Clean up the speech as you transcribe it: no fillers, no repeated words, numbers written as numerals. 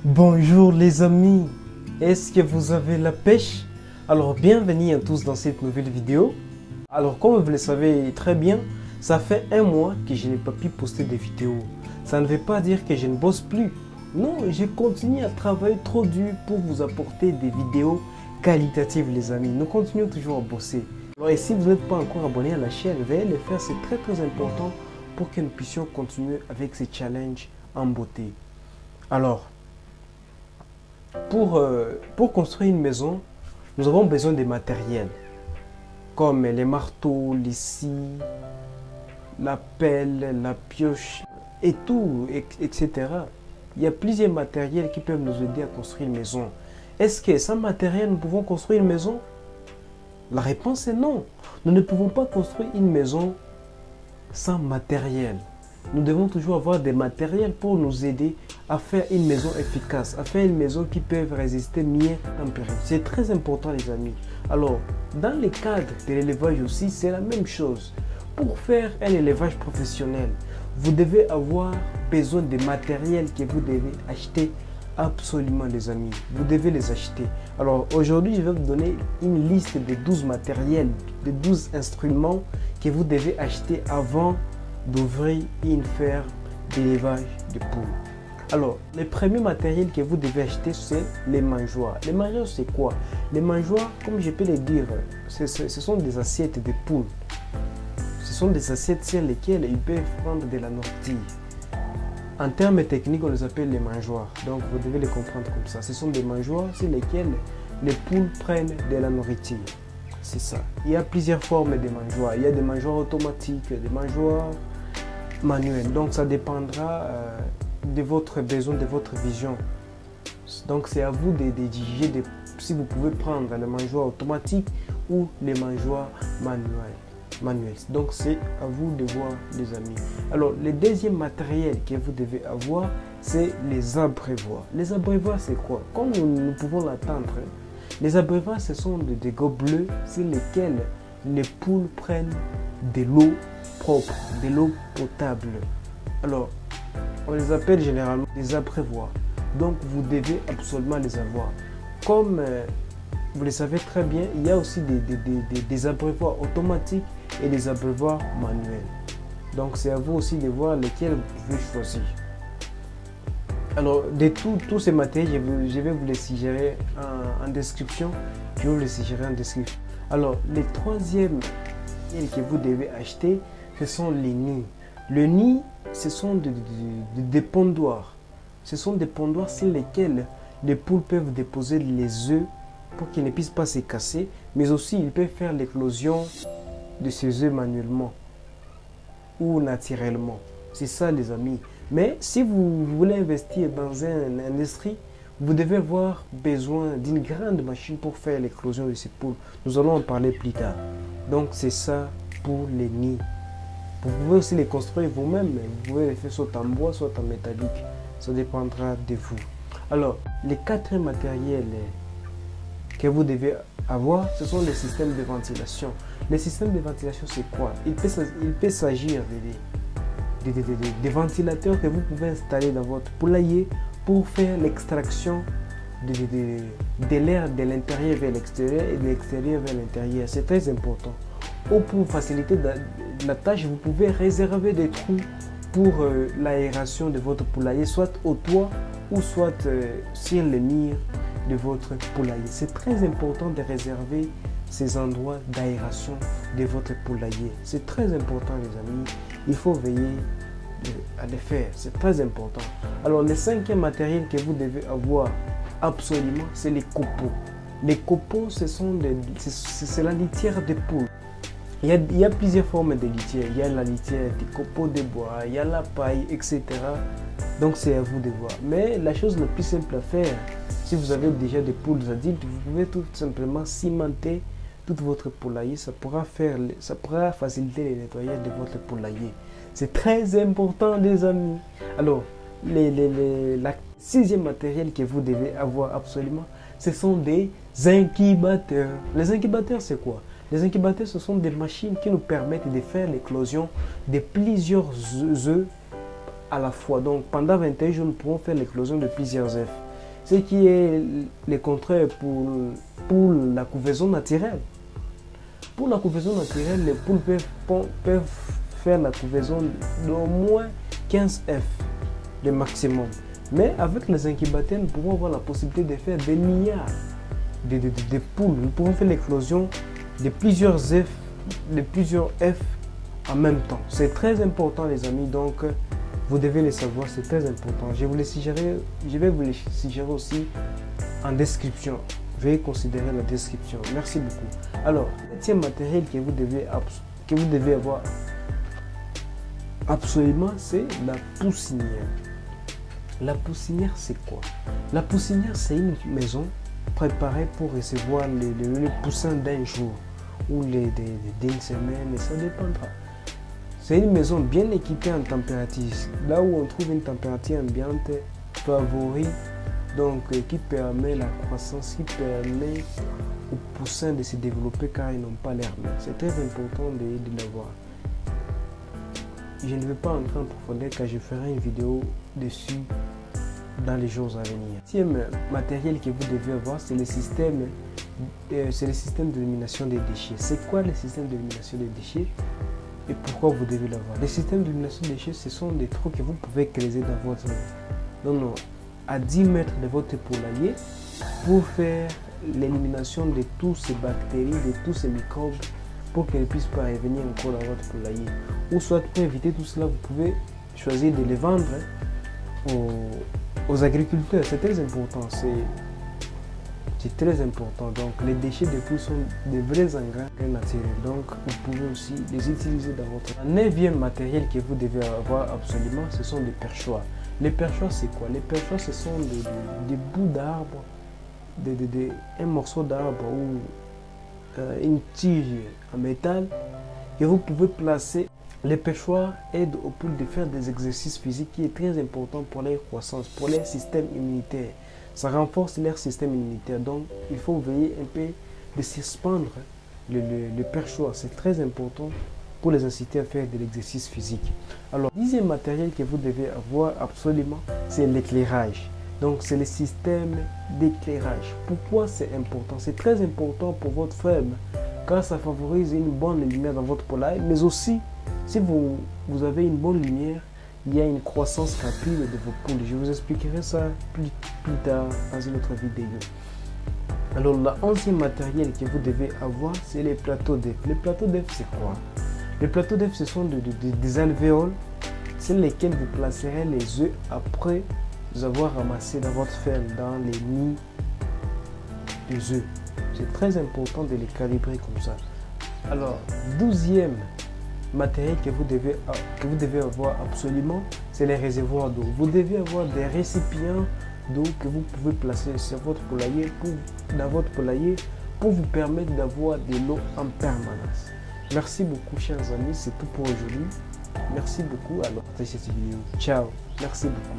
Bonjour les amis, est-ce que vous avez la pêche? Alors bienvenue à tous dans cette nouvelle vidéo. Alors comme vous le savez très bien, ça fait un mois que je n'ai pas pu poster des vidéos. Ça ne veut pas dire que je ne bosse plus. Non, je continue à travailler trop dur pour vous apporter des vidéos qualitatives les amis. Nous continuons toujours à bosser. Alors, et si vous n'êtes pas encore abonné à la chaîne, veuillez le faire, c'est très important pour que nous puissions continuer avec ces challenges en beauté. Alors, pour construire une maison, nous avons besoin de matériel comme les marteaux, les scies, la pelle, la pioche et tout, etc. Il y a plusieurs matériels qui peuvent nous aider à construire une maison. Est-ce que sans matériel, nous pouvons construire une maison? La réponse est non. Nous ne pouvons pas construire une maison sans matériel. Nous devons toujours avoir des matériels pour nous aider à faire une maison efficace, à faire une maison qui peut résister mieux en péril. C'est très important les amis. Alors, dans le cadre de l'élevage aussi, c'est la même chose. Pour faire un élevage professionnel, vous devez avoir besoin de matériel que vous devez acheter absolument les amis. Vous devez les acheter. Alors aujourd'hui, je vais vous donner une liste de 12 matériels, de 12 instruments que vous devez acheter avant d'ouvrir une ferme d'élevage de poules. Alors, le premier matériel que vous devez acheter, c'est les mangeoires. Les mangeoires, c'est quoi? Les mangeoires, comme je peux le dire, ce sont des assiettes de poules. Ce sont des assiettes sur lesquelles ils peuvent prendre de la nourriture. En termes techniques, on les appelle les mangeoires. Donc, vous devez les comprendre comme ça. Ce sont des mangeoires sur lesquelles les poules prennent de la nourriture. C'est ça. Il y a plusieurs formes de mangeoires. Il y a des mangeoires automatiques, des mangeoires manuels. Donc, ça dépendra de votre besoin, de votre vision. Donc, c'est à vous de juger si vous pouvez prendre les mangeoires automatiques ou les mangeoires manuels. Donc c'est à vous de voir les amis. Alors le deuxième matériel que vous devez avoir, c'est les abreuvoirs. Les abreuvoirs c'est quoi? Comme nous pouvons l'attendre, les abreuvoirs ce sont des gobelets sur lesquels les poules prennent de l'eau propre, de l'eau potable. Alors on les appelle généralement des abreuvoirs. Donc vous devez absolument les avoir. Comme vous le savez très bien, il y a aussi des abreuvoirs automatiques et des abreuvoirs manuels. Donc c'est à vous aussi de voir lesquels vous pouvez choisir. Alors de tous ces matériels, je vais vous les suggérer en description. Je vais vous les suggérer en description. Alors les troisièmes que vous devez acheter, ce sont les nids. Le nid, ce sont des pondoirs. Ce sont des pondoirs sur lesquels les poules peuvent déposer les œufs pour qu'ils ne puissent pas se casser, mais aussi ils peuvent faire l'éclosion de ces œufs manuellement ou naturellement. C'est ça les amis. Mais si vous voulez investir dans une industrie, vous devez avoir besoin d'une grande machine pour faire l'éclosion de ces poules. Nous allons en parler plus tard. Donc c'est ça pour les nids. Vous pouvez aussi les construire vous-même. Vous pouvez les faire soit en bois, soit en métallique. Ça dépendra de vous. Alors, les quatre matériels que vous devez avoir, ce sont les systèmes de ventilation. Les systèmes de ventilation, c'est quoi? Il peut s'agir des ventilateurs que vous pouvez installer dans votre poulailler pour faire l'extraction de l'air de l'intérieur vers l'extérieur et de l'extérieur vers l'intérieur. C'est très important. Ou pour faciliter la tâche, vous pouvez réserver des trous pour l'aération de votre poulailler, soit au toit ou soit sur les murs de votre poulailler. C'est très important de réserver ces endroits d'aération de votre poulailler. C'est très important les amis. Il faut veiller à les faire. C'est très important. Alors le cinquième matériel que vous devez avoir absolument, c'est les copeaux. Les copeaux, c'est la litière des poules. Il y a plusieurs formes de litière. Il y a la litière des copeaux de bois, il y a la paille, etc. Donc c'est à vous de voir. Mais la chose la plus simple à faire, si vous avez déjà des poules adultes, vous pouvez tout simplement cimenter tout votre poulailler. Ça pourra faciliter le nettoyage de votre poulailler. C'est très important les amis. Alors, la sixième matériel que vous devez avoir absolument, ce sont des incubateurs. Les incubateurs c'est quoi? Les incubateurs, ce sont des machines qui nous permettent de faire l'éclosion de plusieurs œufs à la fois. Donc pendant 21 jours, nous pouvons faire l'éclosion de plusieurs œufs. Ce qui est le contraire pour la couvaison naturelle. Pour la couvaison naturelle, les poules peuvent faire la couvaison d'au moins 15 œufs, le maximum. Mais avec les incubateurs, nous pouvons avoir la possibilité de faire des milliards de poules. Nous pouvons faire l'éclosion de plusieurs œufs en même temps. C'est très important, les amis, donc vous devez le savoir, c'est très important. Je vais vous le suggérer aussi en description. Veuillez considérer la description. Merci beaucoup. Alors, le 7e matériel que vous devez avoir absolument, c'est la poussinière. La poussinière, c'est quoi? La poussinière, c'est une maison préparée pour recevoir les poussins d'un jour ou d'une semaine, ça dépendra. C'est une maison bien équipée en température, là où on trouve une température ambiante favorable, donc qui permet la croissance, qui permet aux poussins de se développer car ils n'ont pas l'air. C'est très important de l'avoir. Je ne vais pas entrer en profondeur car je ferai une vidéo dessus dans les jours à venir. Le 6e matériel que vous devez avoir, c'est le système d'élimination des déchets. C'est quoi le système d'élimination des déchets et pourquoi vous devez l'avoir? Les systèmes d'élimination des déchets, ce sont des trous que vous pouvez creuser dans votre à 10 mètres de votre poulailler pour faire l'élimination de toutes ces bactéries, de tous ces microbes pour qu'elles ne puissent pas revenir encore dans votre poulailler. Ou soit pour éviter tout cela, vous pouvez choisir de les vendre aux agriculteurs. C'est très important. C'est très important. Donc les déchets de poules sont des vrais engrais naturels. Donc vous pouvez aussi les utiliser dans votre... Le 9e matériel que vous devez avoir absolument, ce sont des perchoirs. Les perchoirs, c'est quoi? Les perchoirs, ce sont des bouts d'arbre, un morceau d'arbre ou une tige en métal que vous pouvez placer. Les perchoirs aident aux poules de faire des exercices physiques qui est très important pour leur croissance, pour leur système immunitaire. Ça renforce leur système immunitaire. Donc, il faut veiller un peu de suspendre le perchoir. C'est très important pour les inciter à faire de l'exercice physique. Alors, le 10e matériel que vous devez avoir absolument, c'est l'éclairage. Donc, c'est le système d'éclairage. Pourquoi c'est important? C'est très important pour votre ferme, car ça favorise une bonne lumière dans votre poulailler, mais aussi, si vous avez une bonne lumière, il y a une croissance rapide de vos poules. Je vous expliquerai ça plus tard dans une autre vidéo. Alors, le 11e matériel que vous devez avoir, c'est les plateaux d'œufs. Les plateaux d'œufs, c'est quoi? Les plateaux d'œufs, ce sont des alvéoles sur lesquels vous placerez les œufs après avoir ramassé dans votre ferme, dans les nids des œufs. C'est très important de les calibrer comme ça. Alors, 12e matériel que vous devez avoir absolument, c'est les réservoirs d'eau. Vous devez avoir des récipients d'eau que vous pouvez placer sur votre poulailler, dans votre poulailler, pour vous permettre d'avoir de l'eau en permanence. Merci beaucoup, chers amis, c'est tout pour aujourd'hui. Merci beaucoup. Alors, partagez cette vidéo. Ciao. Merci beaucoup.